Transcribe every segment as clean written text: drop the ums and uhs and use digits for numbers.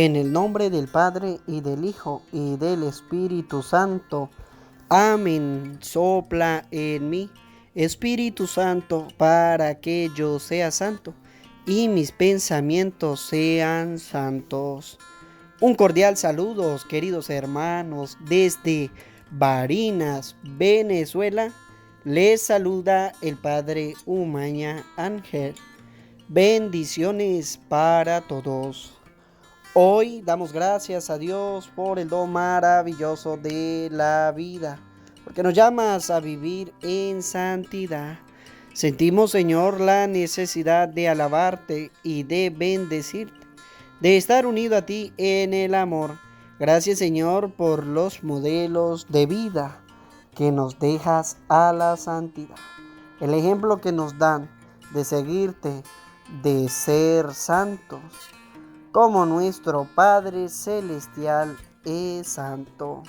En el nombre del Padre, y del Hijo, y del Espíritu Santo. Amén. Sopla en mí, Espíritu Santo, para que yo sea santo, y mis pensamientos sean santos. Un cordial saludo, queridos hermanos, desde Barinas, Venezuela. Les saluda el Padre Umaña Ángel. Bendiciones para todos. Hoy damos gracias a Dios por el don maravilloso de la vida, porque nos llamas a vivir en santidad. Sentimos, Señor, la necesidad de alabarte y de bendecirte, de estar unido a ti en el amor. Gracias, Señor, por los modelos de vida que nos dejas a la santidad. El ejemplo que nos dan de seguirte, de ser santos, como nuestro Padre Celestial es santo.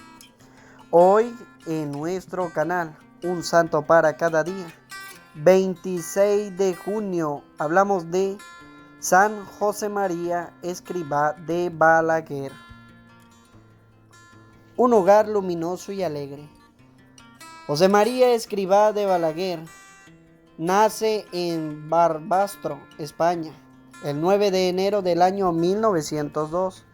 Hoy en nuestro canal, Un Santo para cada día, 26 de junio, hablamos de San José María Escrivá de Balaguer. Un hogar luminoso y alegre. José María Escrivá de Balaguer nace en Barbastro, España, el 9 de enero del año 1902,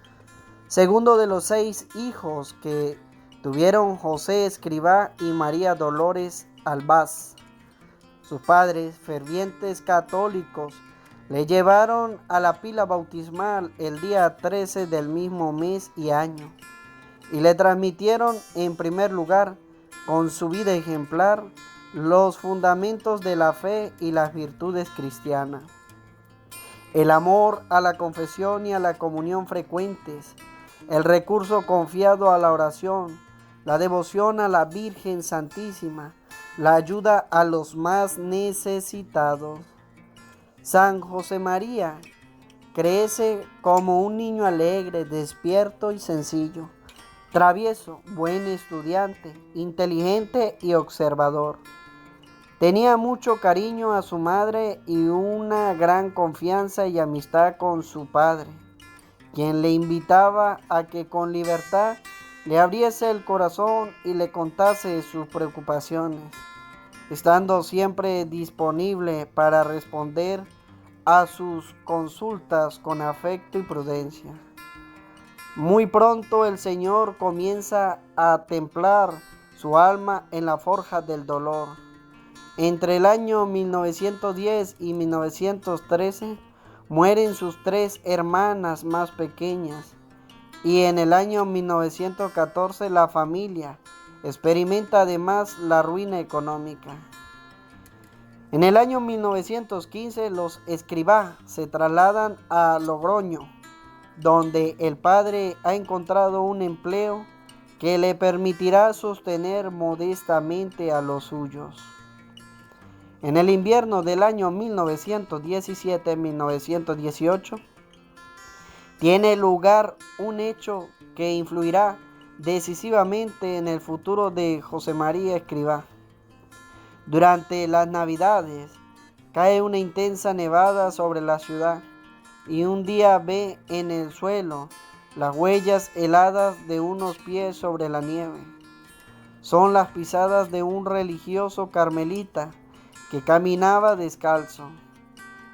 segundo de los 6 hijos que tuvieron José Escrivá y María Dolores Albaz. Sus padres, fervientes católicos, le llevaron a la pila bautismal el día 13 del mismo mes y año, y le transmitieron en primer lugar, con su vida ejemplar, los fundamentos de la fe y las virtudes cristianas. El amor a la confesión y a la comunión frecuentes, el recurso confiado a la oración, la devoción a la Virgen Santísima, la ayuda a los más necesitados. San José María crece como un niño alegre, despierto y sencillo, travieso, buen estudiante, inteligente y observador. Tenía mucho cariño a su madre y una gran confianza y amistad con su padre, quien le invitaba a que con libertad le abriese el corazón y le contase sus preocupaciones, estando siempre disponible para responder a sus consultas con afecto y prudencia. Muy pronto el Señor comienza a templar su alma en la forja del dolor. Entre el año 1910 y 1913 mueren sus 3 hermanas más pequeñas, y en el año 1914 la familia experimenta además la ruina económica. En el año 1915 los Escrivá se trasladan a Logroño, donde el padre ha encontrado un empleo que le permitirá sostener modestamente a los suyos. En el invierno del año 1917-1918 tiene lugar un hecho que influirá decisivamente en el futuro de José María Escrivá. Durante las Navidades cae una intensa nevada sobre la ciudad y un día ve en el suelo las huellas heladas de unos pies sobre la nieve. Son las pisadas de un religioso carmelita que caminaba descalzo.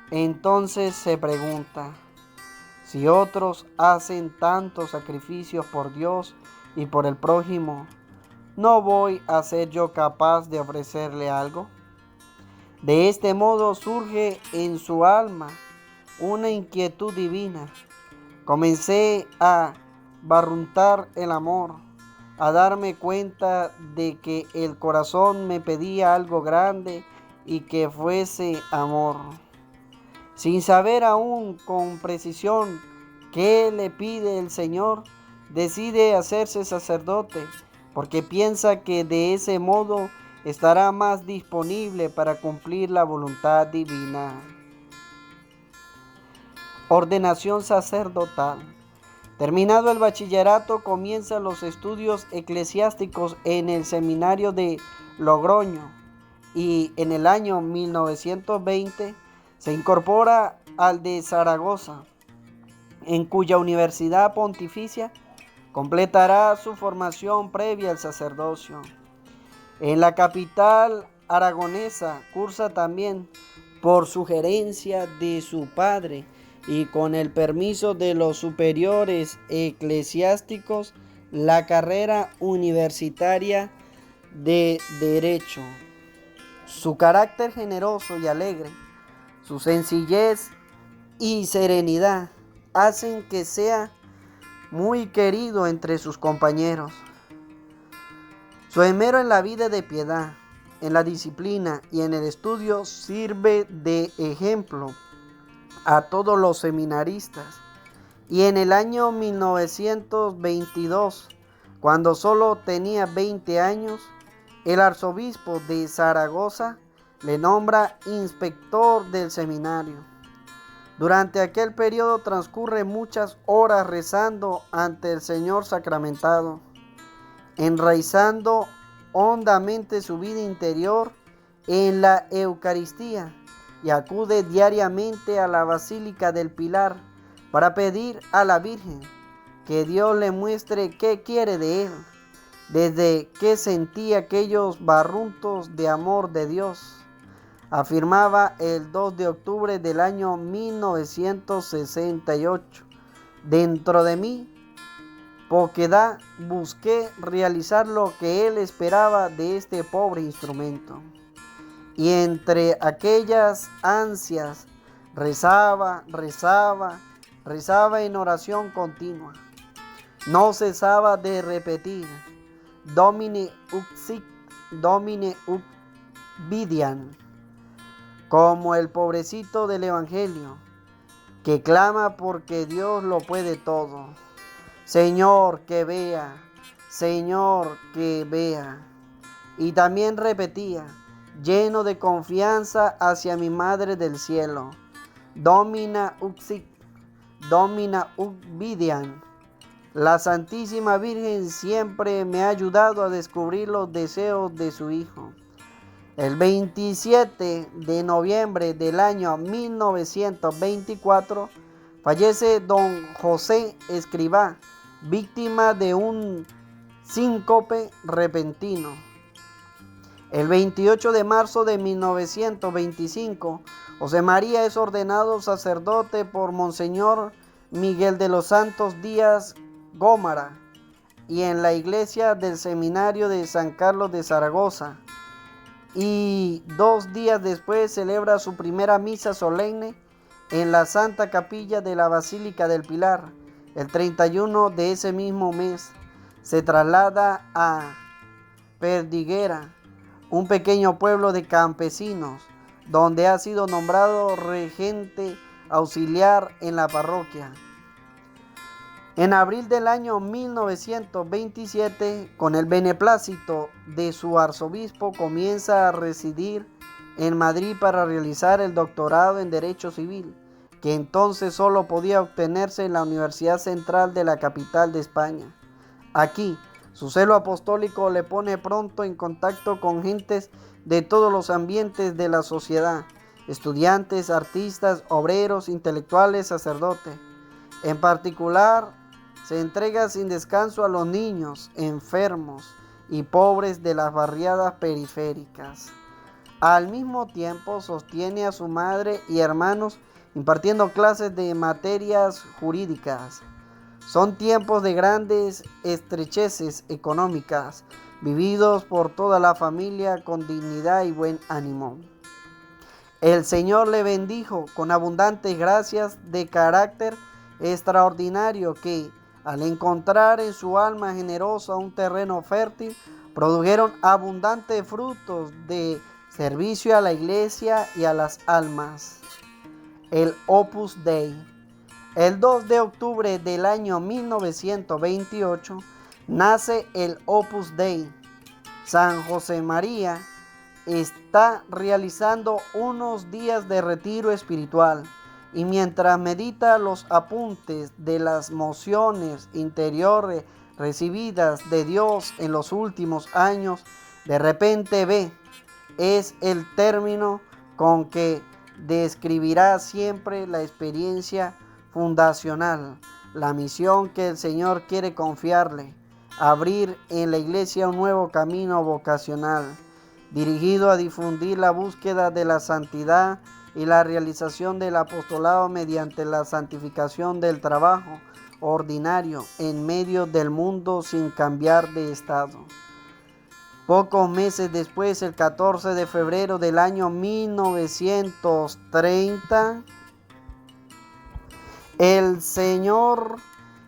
Entonces se pregunta: si otros hacen tantos sacrificios por Dios y por el prójimo, ¿no voy a ser yo capaz de ofrecerle algo? De este modo surge en su alma una inquietud divina. Comencé a barruntar el amor, a darme cuenta de que el corazón me pedía algo grande y que fuese amor. Sin saber aún con precisión qué le pide el Señor, decide hacerse sacerdote, porque piensa que de ese modo estará más disponible para cumplir la voluntad divina. Ordenación sacerdotal. Terminado el bachillerato, comienza los estudios eclesiásticos en el seminario de Logroño y en el año 1920 se incorpora al de Zaragoza. en cuya universidad pontificia completará su formación previa al sacerdocio. En la capital aragonesa cursa también, por sugerencia de su padre y con el permiso de los superiores eclesiásticos, la carrera universitaria de Derecho. Su carácter generoso y alegre, su sencillez y serenidad hacen que sea muy querido entre sus compañeros. Su esmero en la vida de piedad, en la disciplina y en el estudio sirve de ejemplo a todos los seminaristas. Y en el año 1922, cuando solo tenía 20 años, el arzobispo de Zaragoza le nombra inspector del seminario. Durante aquel periodo transcurre muchas horas rezando ante el Señor sacramentado, enraizando hondamente su vida interior en la Eucaristía, y acude diariamente a la Basílica del Pilar para pedir a la Virgen que Dios le muestre qué quiere de él, desde que sentía aquellos barruntos de amor de Dios. Afirmaba el 2 de octubre del año 1968, dentro de mí, poquedad busqué realizar lo que él esperaba de este pobre instrumento. Y entre aquellas ansias rezaba en oración continua. No cesaba de repetir: Domine uxit, Domine ut vidiam, como el pobrecito del Evangelio, que clama porque Dios lo puede todo. Señor, que vea, Señor, que vea. Y también repetía, lleno de confianza hacia mi Madre del Cielo: Domina uxit, Domina ut vidiam. La Santísima Virgen siempre me ha ayudado a descubrir los deseos de su Hijo. El 27 de noviembre del año 1924 fallece don José Escrivá, víctima de un síncope repentino. El 28 de marzo de 1925, José María es ordenado sacerdote por Monseñor Miguel de los Santos Díaz Gómara y en la iglesia del seminario de San Carlos de Zaragoza. Y 2 días después celebra su primera misa solemne en la Santa Capilla de la Basílica del Pilar. El 31 de ese mismo mes se traslada a Perdiguera, un pequeño pueblo de campesinos, donde ha sido nombrado regente auxiliar en la parroquia. En abril del año 1927, con el beneplácito de su arzobispo, comienza a residir en Madrid para realizar el doctorado en Derecho Civil, que entonces solo podía obtenerse en la Universidad Central de la capital de España. Aquí, su celo apostólico le pone pronto en contacto con gentes de todos los ambientes de la sociedad: estudiantes, artistas, obreros, intelectuales, sacerdotes. En particular, se entrega sin descanso a los niños, enfermos y pobres de las barriadas periféricas. Al mismo tiempo sostiene a su madre y hermanos impartiendo clases de materias jurídicas. Son tiempos de grandes estrecheces económicas, vividos por toda la familia con dignidad y buen ánimo. El Señor le bendijo con abundantes gracias de carácter extraordinario que, al encontrar en su alma generosa un terreno fértil, produjeron abundantes frutos de servicio a la iglesia y a las almas. El Opus Dei. El 2 de octubre del año 1928 nace el Opus Dei. San José María está realizando unos días de retiro espiritual, y mientras medita los apuntes de las mociones interiores recibidas de Dios en los últimos años, de repente ve, es el término con que describirá siempre la experiencia fundacional, la misión que el Señor quiere confiarle, abrir en la iglesia un nuevo camino vocacional, dirigido a difundir la búsqueda de la santidad y la realización del apostolado mediante la santificación del trabajo ordinario en medio del mundo sin cambiar de estado. Pocos meses después, el 14 de febrero del año 1930, el Señor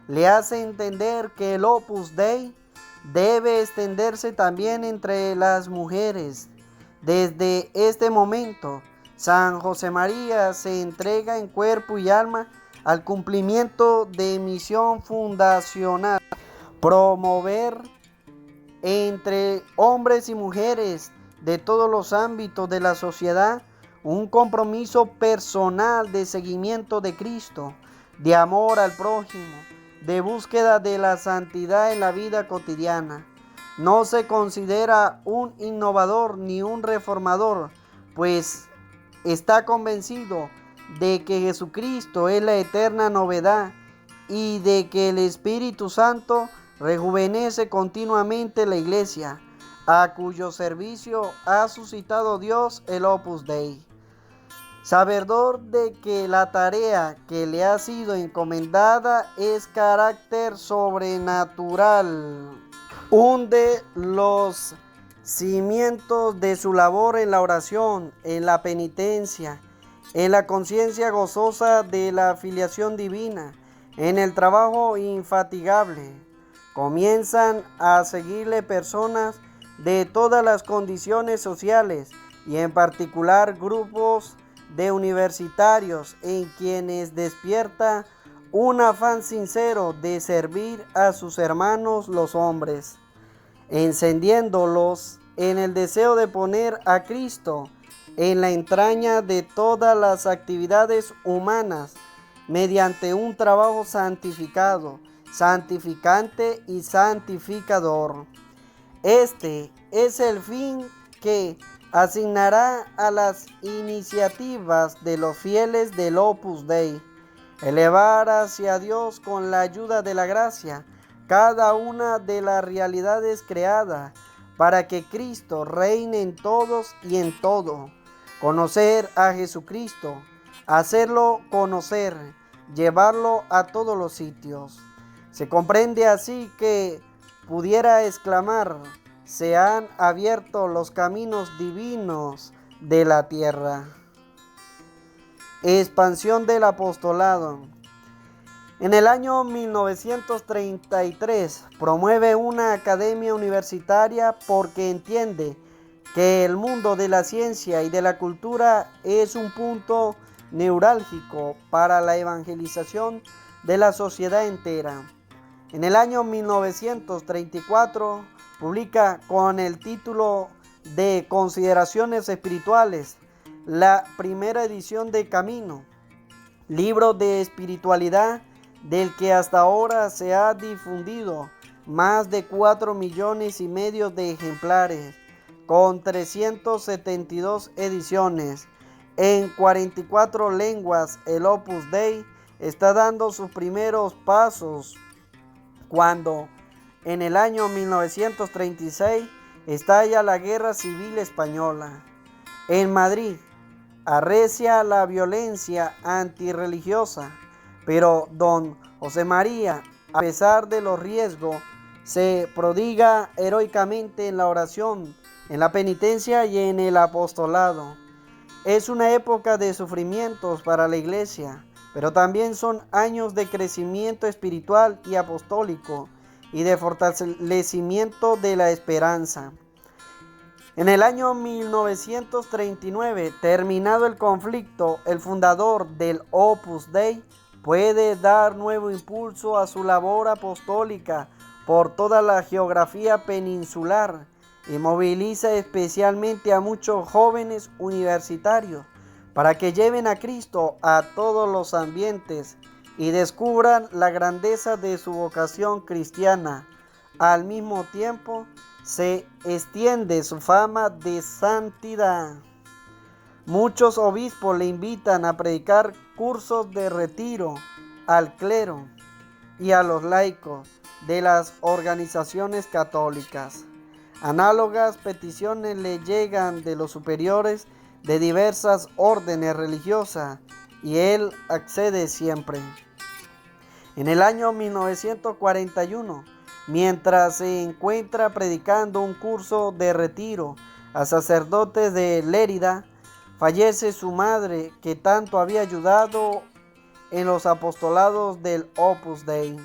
le hace entender que el Opus Dei debe extenderse también entre las mujeres. Desde este momento, San José María se entrega en cuerpo y alma al cumplimiento de misión fundacional, promover entre hombres y mujeres de todos los ámbitos de la sociedad un compromiso personal de seguimiento de Cristo, de amor al prójimo, de búsqueda de la santidad en la vida cotidiana. No se considera un innovador ni un reformador, pues está convencido de que Jesucristo es la eterna novedad y de que el Espíritu Santo rejuvenece continuamente la iglesia, a cuyo servicio ha suscitado Dios el Opus Dei. Sabedor de que la tarea que le ha sido encomendada es carácter sobrenatural, hunde los cimientos de su labor en la oración, en la penitencia, en la conciencia gozosa de la filiación divina, en el trabajo infatigable. Comienzan a seguirle personas de todas las condiciones sociales y en particular grupos de universitarios en quienes despierta un afán sincero de servir a sus hermanos los hombres, encendiéndolos en el deseo de poner a Cristo en la entraña de todas las actividades humanas mediante un trabajo santificado, santificante y santificador. Este es el fin que asignará a las iniciativas de los fieles del Opus Dei, elevar hacia Dios con la ayuda de la gracia cada una de las realidades creadas para que Cristo reine en todos y en todo. Conocer a Jesucristo, hacerlo conocer, llevarlo a todos los sitios. Se comprende así que pudiera exclamar: se han abierto los caminos divinos de la tierra. Expansión del apostolado. En el año 1933 promueve una academia universitaria porque entiende que el mundo de la ciencia y de la cultura es un punto neurálgico para la evangelización de la sociedad entera. En el año 1934 publica con el título de Consideraciones Espirituales la primera edición de Camino, libro de espiritualidad del que hasta ahora se ha difundido más de 4,5 millones de ejemplares, con 372 ediciones en 44 lenguas. El Opus Dei está dando sus primeros pasos cuando en el año 1936 estalla la Guerra Civil Española. En Madrid arrecia la violencia antirreligiosa, pero don José María, a pesar de los riesgos, se prodiga heroicamente en la oración, en la penitencia y en el apostolado. Es una época de sufrimientos para la iglesia, pero también son años de crecimiento espiritual y apostólico y de fortalecimiento de la esperanza. En el año 1939, terminado el conflicto, el fundador del Opus Dei puede dar nuevo impulso a su labor apostólica por toda la geografía peninsular y moviliza especialmente a muchos jóvenes universitarios para que lleven a Cristo a todos los ambientes y descubran la grandeza de su vocación cristiana. Al mismo tiempo, se extiende su fama de santidad. Muchos obispos le invitan a predicar cursos de retiro al clero y a los laicos de las organizaciones católicas. Análogas peticiones le llegan de los superiores de diversas órdenes religiosas y él accede siempre. En el año 1941, mientras se encuentra predicando un curso de retiro a sacerdotes de Lérida, fallece su madre, que tanto había ayudado en los apostolados del Opus Dei.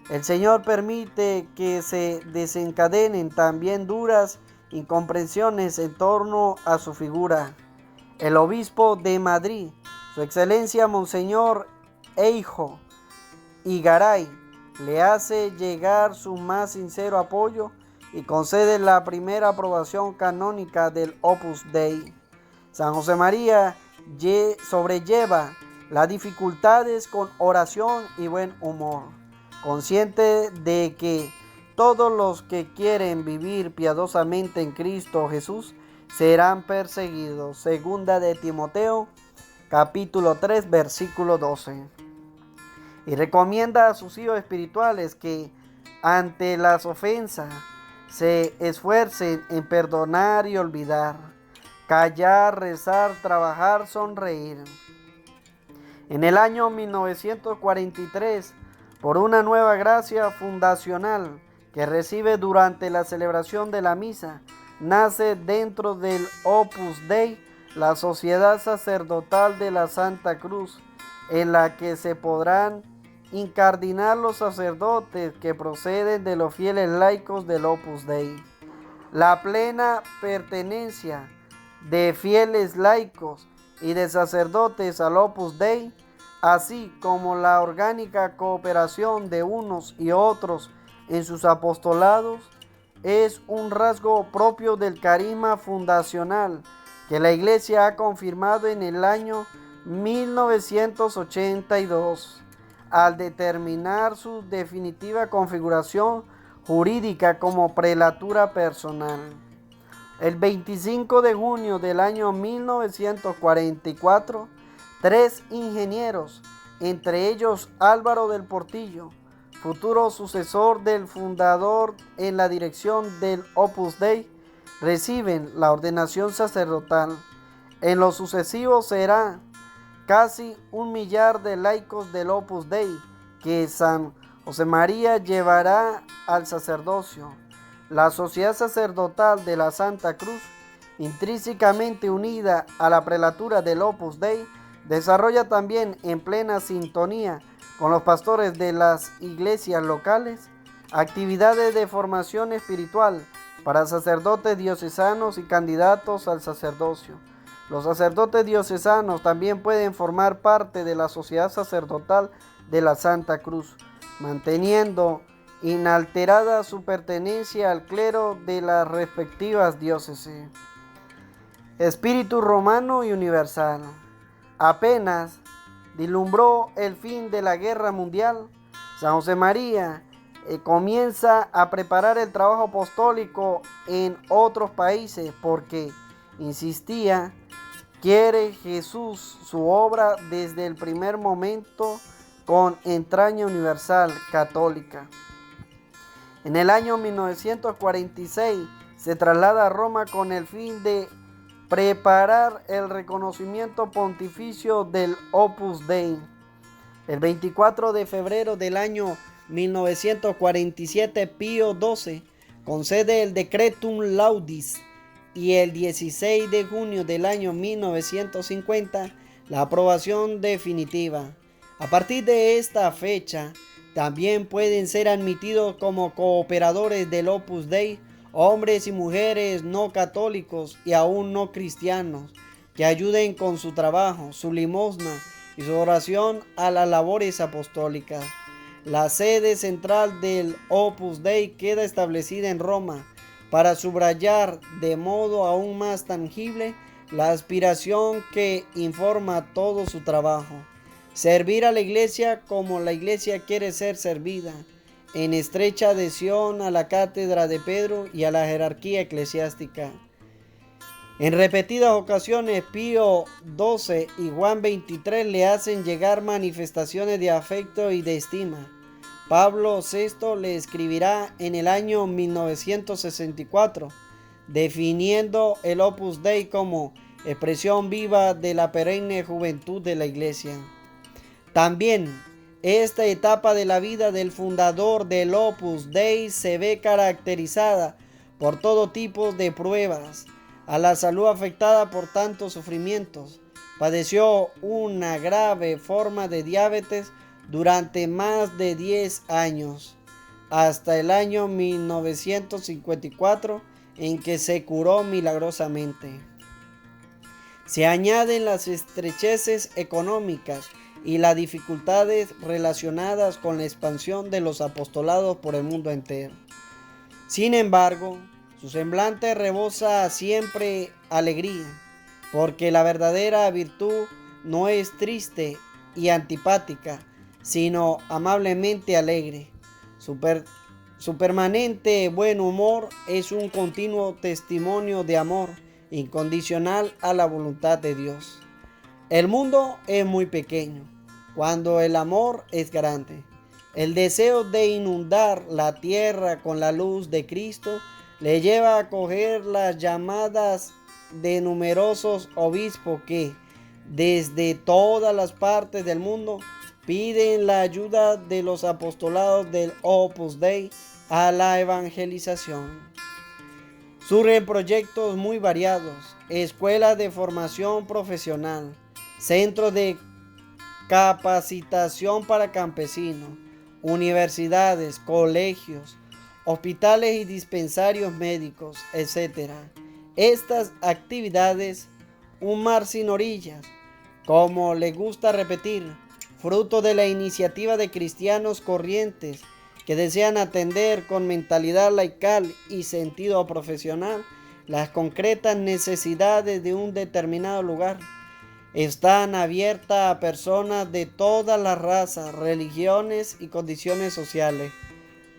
El Señor permite que se desencadenen también duras incomprensiones en torno a su figura. El obispo de Madrid, su excelencia Monseñor Eijo Igaray, le hace llegar su más sincero apoyo y concede la primera aprobación canónica del Opus Dei. San José María sobrelleva las dificultades con oración y buen humor, consciente de que todos los que quieren vivir piadosamente en Cristo Jesús serán perseguidos. Segunda de Timoteo, capítulo 3, versículo 12. Y recomienda a sus hijos espirituales que ante las ofensas se esfuercen en perdonar y olvidar, callar, rezar, trabajar, sonreír. En el año 1943, por una nueva gracia fundacional que recibe durante la celebración de la misa, nace dentro del Opus Dei la Sociedad Sacerdotal de la Santa Cruz, en la que se podrán incardinar los sacerdotes que proceden de los fieles laicos del Opus Dei. La plena pertenencia de fieles laicos y de sacerdotes al Opus Dei, así como la orgánica cooperación de unos y otros en sus apostolados, es un rasgo propio del carisma fundacional que la Iglesia ha confirmado en el año 1982, al determinar su definitiva configuración jurídica como prelatura personal. El 25 de junio del año 1944, 3 ingenieros, entre ellos Álvaro del Portillo, futuro sucesor del fundador en la dirección del Opus Dei, reciben la ordenación sacerdotal. En lo sucesivo será casi 1 millar de laicos del Opus Dei que San José María llevará al sacerdocio. La sociedad sacerdotal de la Santa Cruz, intrínsecamente unida a la prelatura del Opus Dei, desarrolla también en plena sintonía con los pastores de las iglesias locales actividades de formación espiritual para sacerdotes diocesanos y candidatos al sacerdocio. Los sacerdotes diocesanos también pueden formar parte de la sociedad sacerdotal de la Santa Cruz, manteniendo inalterada su pertenencia al clero de las respectivas diócesis. Espíritu romano y universal. Apenas vislumbró el fin de la guerra mundial, San José María comienza a preparar el trabajo apostólico en otros países porque, insistía, quiere Jesús su obra desde el primer momento con entraña universal católica. En el año 1946 se traslada a Roma con el fin de preparar el reconocimiento pontificio del Opus Dei. El 24 de febrero del año 1947, Pío XII concede el Decretum Laudis y el 16 de junio del año 1950 la aprobación definitiva. A partir de esta fecha, también pueden ser admitidos como cooperadores del Opus Dei hombres y mujeres no católicos y aún no cristianos que ayuden con su trabajo, su limosna y su oración a las labores apostólicas. La sede central del Opus Dei queda establecida en Roma para subrayar de modo aún más tangible la aspiración que informa todo su trabajo: servir a la Iglesia como la Iglesia quiere ser servida, en estrecha adhesión a la cátedra de Pedro y a la jerarquía eclesiástica. En repetidas ocasiones, Pío XII y Juan XXIII le hacen llegar manifestaciones de afecto y de estima. Pablo VI le escribirá en el año 1964, definiendo el Opus Dei como expresión viva de la perenne juventud de la Iglesia. También, esta etapa de la vida del fundador del Opus Dei se ve caracterizada por todo tipo de pruebas a la salud afectada por tantos sufrimientos. Padeció una grave forma de diabetes durante más de 10 años, hasta el año 1954, en que se curó milagrosamente. Se añaden las estrecheces económicas y las dificultades relacionadas con la expansión de los apostolados por el mundo entero. Sin embargo, su semblante rebosa siempre alegría, porque la verdadera virtud no es triste y antipática, sino amablemente alegre. Su permanente buen humor es un continuo testimonio de amor incondicional a la voluntad de Dios. El mundo es muy pequeño, cuando el amor es grande. El deseo de inundar la tierra con la luz de Cristo le lleva a acoger las llamadas de numerosos obispos que, desde todas las partes del mundo, piden la ayuda de los apostolados del Opus Dei a la evangelización. Surgen proyectos muy variados: escuelas de formación profesional, centros de capacitación para campesinos, universidades, colegios, hospitales y dispensarios médicos, etc. Estas actividades, un mar sin orillas, como le gusta repetir, fruto de la iniciativa de cristianos corrientes que desean atender con mentalidad laical y sentido profesional las concretas necesidades de un determinado lugar. Están abiertas a personas de todas las razas, religiones y condiciones sociales,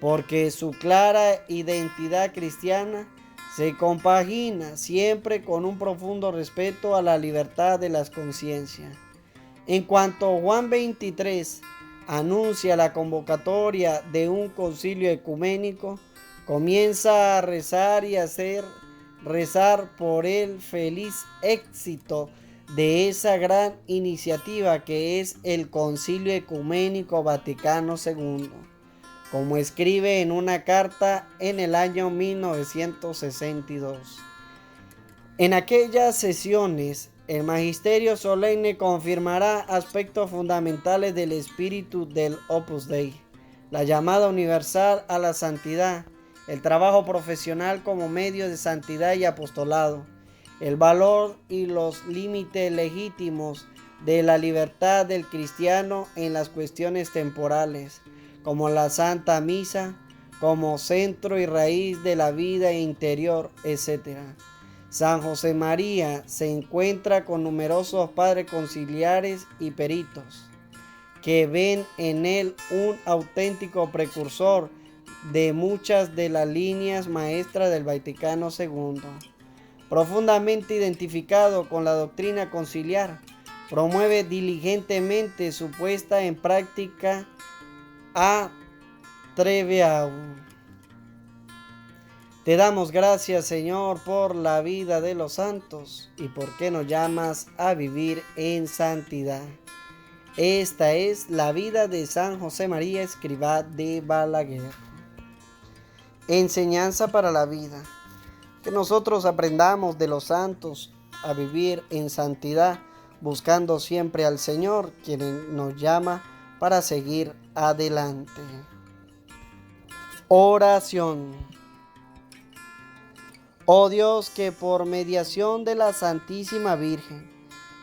porque su clara identidad cristiana se compagina siempre con un profundo respeto a la libertad de las conciencias. En cuanto Juan XXIII anuncia la convocatoria de un concilio ecuménico, comienza a rezar y hacer rezar por el feliz éxito de esa gran iniciativa que es el Concilio Ecuménico Vaticano II, como escribe en una carta en el año 1962. En aquellas sesiones, el magisterio solemne confirmará aspectos fundamentales del espíritu del Opus Dei: la llamada universal a la santidad, el trabajo profesional como medio de santidad y apostolado, el valor y los límites legítimos de la libertad del cristiano en las cuestiones temporales, como la Santa Misa, como centro y raíz de la vida interior, etc. San José María se encuentra con numerosos padres conciliares y peritos, que ven en él un auténtico precursor de muchas de las líneas maestras del Vaticano II. Profundamente identificado con la doctrina conciliar, promueve diligentemente su puesta en práctica a Treveau. Te damos gracias, Señor, por la vida de los santos y porque nos llamas a vivir en santidad. Esta es la vida de San José María Escrivá de Balaguer. Enseñanza para la vida. Que nosotros aprendamos de los santos a vivir en santidad, buscando siempre al Señor, quien nos llama para seguir adelante. Oración. Oh Dios, que por mediación de la Santísima Virgen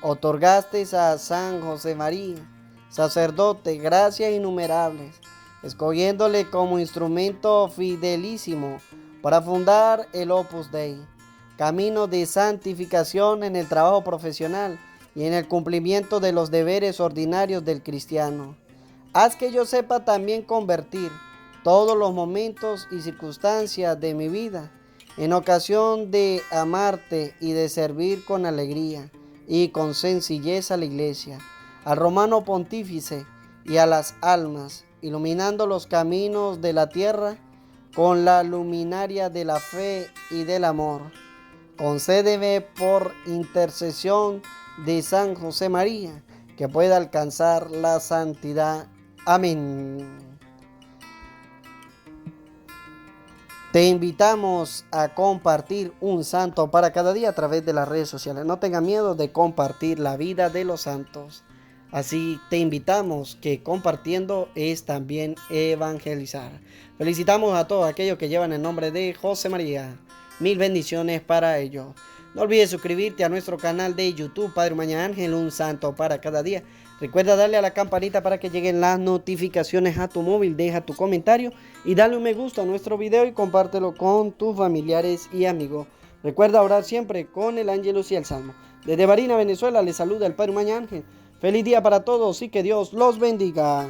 otorgaste a San José María, sacerdote, gracias innumerables, escogiéndole como instrumento fidelísimo para fundar el Opus Dei, camino de santificación en el trabajo profesional y en el cumplimiento de los deberes ordinarios del cristiano. Haz que yo sepa también convertir todos los momentos y circunstancias de mi vida en ocasión de amarte y de servir con alegría y con sencillez a la Iglesia, al romano pontífice y a las almas, iluminando los caminos de la tierra con la luminaria de la fe y del amor. Concédeme por intercesión de San José María que pueda alcanzar la santidad. Amén. Te invitamos a compartir un santo para cada día a través de las redes sociales. No tengas miedo de compartir la vida de los santos. Así te invitamos que compartiendo es también evangelizar. Felicitamos a todos aquellos que llevan el nombre de José María. Mil bendiciones para ellos. No olvides suscribirte a nuestro canal de YouTube, Padre Umaña Ángel, un santo para cada día. Recuerda darle a la campanita para que lleguen las notificaciones a tu móvil. Deja tu comentario y dale un me gusta a nuestro video y compártelo con tus familiares y amigos. Recuerda orar siempre con el ángelus y el salmo. Desde Barinas, Venezuela, les saluda el Padre Umaña Ángel. Feliz día para todos y que Dios los bendiga.